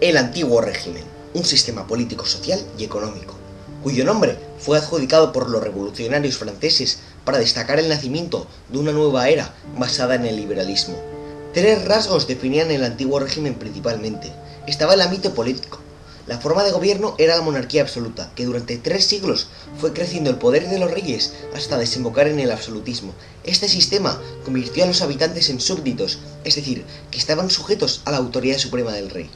El antiguo régimen, un sistema político, social y económico, cuyo nombre fue adjudicado por los revolucionarios franceses para destacar el nacimiento de una nueva era basada en el liberalismo. Tres rasgos definían el antiguo régimen principalmente. Estaba el ámbito político. La forma de gobierno era la monarquía absoluta, que durante 3 siglos fue creciendo el poder de los reyes hasta desembocar en el absolutismo. Este sistema convirtió a los habitantes en súbditos, es decir, que estaban sujetos a la autoridad suprema del rey.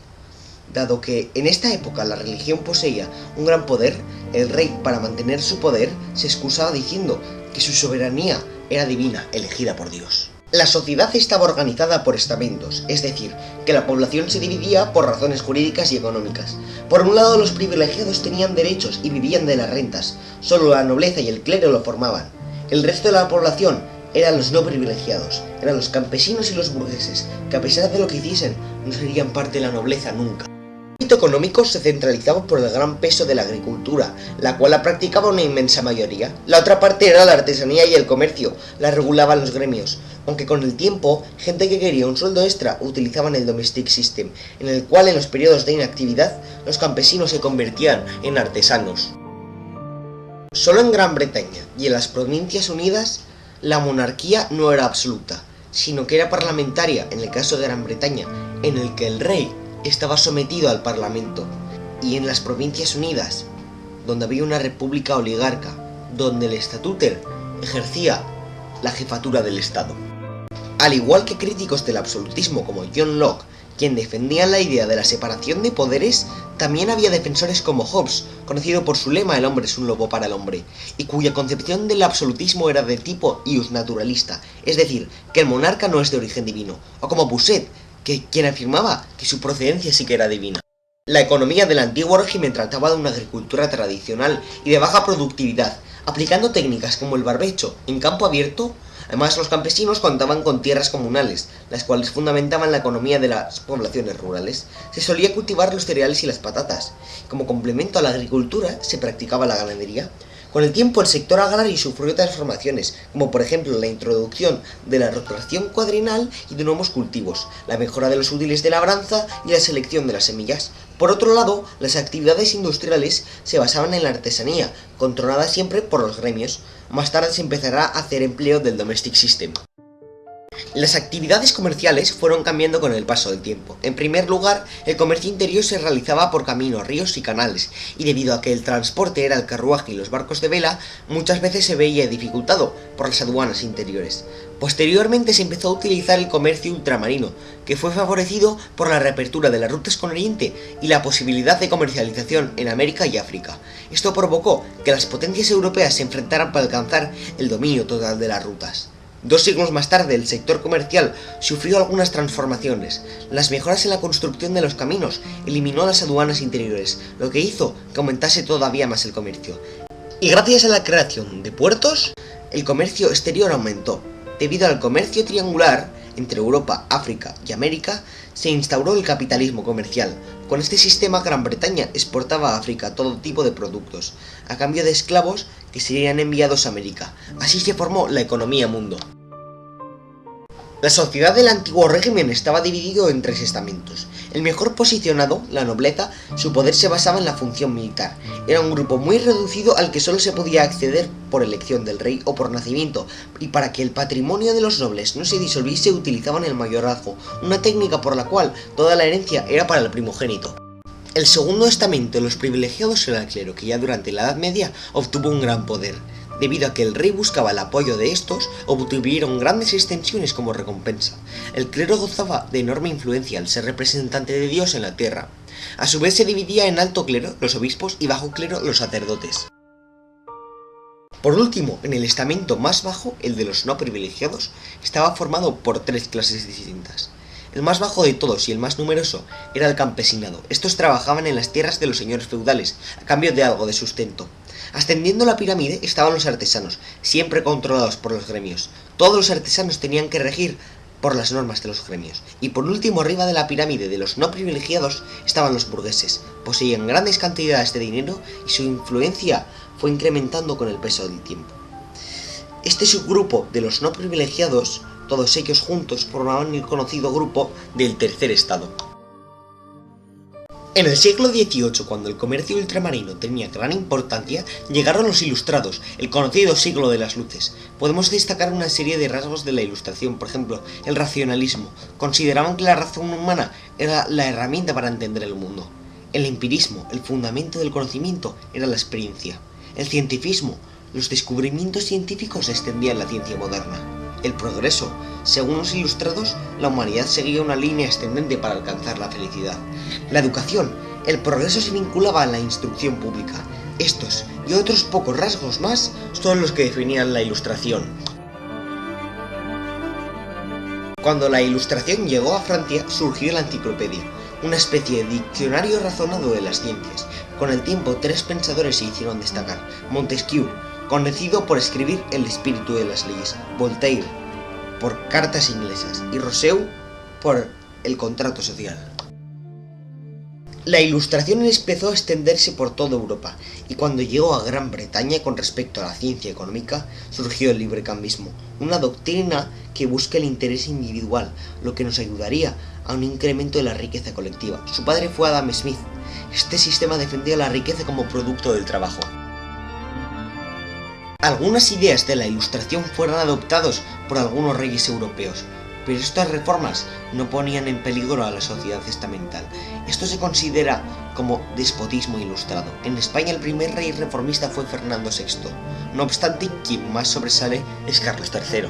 Dado que en esta época la religión poseía un gran poder, el rey, para mantener su poder, se excusaba diciendo que su soberanía era divina, elegida por Dios. La sociedad estaba organizada por estamentos, es decir, que la población se dividía por razones jurídicas y económicas. Por un lado, los privilegiados tenían derechos y vivían de las rentas, solo la nobleza y el clero lo formaban. El resto de la población eran los no privilegiados, eran los campesinos y los burgueses, que a pesar de lo que hiciesen, no serían parte de la nobleza nunca. El ámbito económico se centralizaba por el gran peso de la agricultura, la cual la practicaba una inmensa mayoría. La otra parte era la artesanía y el comercio, la regulaban los gremios, aunque con el tiempo, gente que quería un sueldo extra utilizaban el domestic system, en el cual en los periodos de inactividad los campesinos se convertían en artesanos. Solo en Gran Bretaña y en las Provincias Unidas la monarquía no era absoluta, sino que era parlamentaria en el caso de Gran Bretaña, en el que el rey estaba sometido al parlamento, y en las Provincias Unidas, donde había una república oligarca, donde el estatúter ejercía la jefatura del Estado. Al igual que críticos del absolutismo como John Locke, quien defendían la idea de la separación de poderes, también había defensores como Hobbes, conocido por su lema "el hombre es un lobo para el hombre", y cuya concepción del absolutismo era de tipo iusnaturalista, es decir, que el monarca no es de origen divino, o como Bossuet, quien afirmaba que su procedencia sí que era divina. La economía del antiguo régimen trataba de una agricultura tradicional y de baja productividad, aplicando técnicas como el barbecho en campo abierto. Además, los campesinos contaban con tierras comunales, las cuales fundamentaban la economía de las poblaciones rurales. Se solía cultivar los cereales y las patatas. Como complemento a la agricultura, se practicaba la ganadería. Con el tiempo, el sector agrario sufrió transformaciones, como por ejemplo la introducción de la rotación cuadrinal y de nuevos cultivos, la mejora de los útiles de labranza y la selección de las semillas. Por otro lado, las actividades industriales se basaban en la artesanía, controlada siempre por los gremios. Más tarde se empezará a hacer empleo del domestic system. Las actividades comerciales fueron cambiando con el paso del tiempo. En primer lugar, el comercio interior se realizaba por caminos, ríos y canales, y debido a que el transporte era el carruaje y los barcos de vela, muchas veces se veía dificultado por las aduanas interiores. Posteriormente se empezó a utilizar el comercio ultramarino, que fue favorecido por la reapertura de las rutas con Oriente y la posibilidad de comercialización en América y África. Esto provocó que las potencias europeas se enfrentaran para alcanzar el dominio total de las rutas. 2 siglos más tarde, el sector comercial sufrió algunas transformaciones. Las mejoras en la construcción de los caminos eliminó las aduanas interiores, lo que hizo que aumentase todavía más el comercio. Y gracias a la creación de puertos, el comercio exterior aumentó. Debido al comercio triangular entre Europa, África y América, se instauró el capitalismo comercial. Con este sistema, Gran Bretaña exportaba a África todo tipo de productos, a cambio de esclavos que serían enviados a América. Así se formó la economía mundo. La sociedad del antiguo régimen estaba dividido en 3 estamentos. El mejor posicionado, la nobleza, su poder se basaba en la función militar. Era un grupo muy reducido al que solo se podía acceder por elección del rey o por nacimiento, y para que el patrimonio de los nobles no se disolviese utilizaban el mayorazgo, una técnica por la cual toda la herencia era para el primogénito. El segundo estamento de los privilegiados era el clero, que ya durante la Edad Media obtuvo un gran poder. Debido a que el rey buscaba el apoyo de estos, obtuvieron grandes extensiones como recompensa. El clero gozaba de enorme influencia al ser representante de Dios en la tierra. A su vez se dividía en alto clero, los obispos, y bajo clero, los sacerdotes. Por último, en el estamento más bajo, el de los no privilegiados, estaba formado por 3 clases distintas. El más bajo de todos y el más numeroso era el campesinado. Estos trabajaban en las tierras de los señores feudales, a cambio de algo de sustento. Ascendiendo la pirámide estaban los artesanos, siempre controlados por los gremios. Todos los artesanos tenían que regir por las normas de los gremios. Y por último, arriba de la pirámide de los no privilegiados estaban los burgueses. Poseían grandes cantidades de dinero y su influencia fue incrementando con el paso del tiempo. Este subgrupo de los no privilegiados, todos ellos juntos, formaban el conocido grupo del tercer estado. En el siglo XVIII, cuando el comercio ultramarino tenía gran importancia, llegaron los Ilustrados, el conocido siglo de las luces. Podemos destacar una serie de rasgos de la Ilustración, por ejemplo, el racionalismo. Consideraban que la razón humana era la herramienta para entender el mundo. El empirismo, el fundamento del conocimiento, era la experiencia. El cientifismo, los descubrimientos científicos extendían la ciencia moderna. El progreso, según los Ilustrados, la humanidad seguía una línea ascendente para alcanzar la felicidad. La educación, el progreso se vinculaba a la instrucción pública. Estos y otros pocos rasgos más son los que definían la Ilustración. Cuando la Ilustración llegó a Francia, surgió la enciclopedia, una especie de diccionario razonado de las ciencias. Con el tiempo, tres pensadores se hicieron destacar: Montesquieu, conocido por escribir El espíritu de las leyes; Voltaire, por Cartas inglesas; y Rousseau, por El contrato social. La Ilustración empezó a extenderse por toda Europa, y cuando llegó a Gran Bretaña, con respecto a la ciencia económica, surgió el librecambismo, una doctrina que busca el interés individual, lo que nos ayudaría a un incremento de la riqueza colectiva. Su padre fue Adam Smith. Este sistema defendía la riqueza como producto del trabajo. Algunas ideas de la Ilustración fueron adoptadas por algunos reyes europeos, pero estas reformas no ponían en peligro a la sociedad estamental. Esto se considera como despotismo ilustrado. En España el primer rey reformista fue Fernando VI. No obstante, quien más sobresale es Carlos III.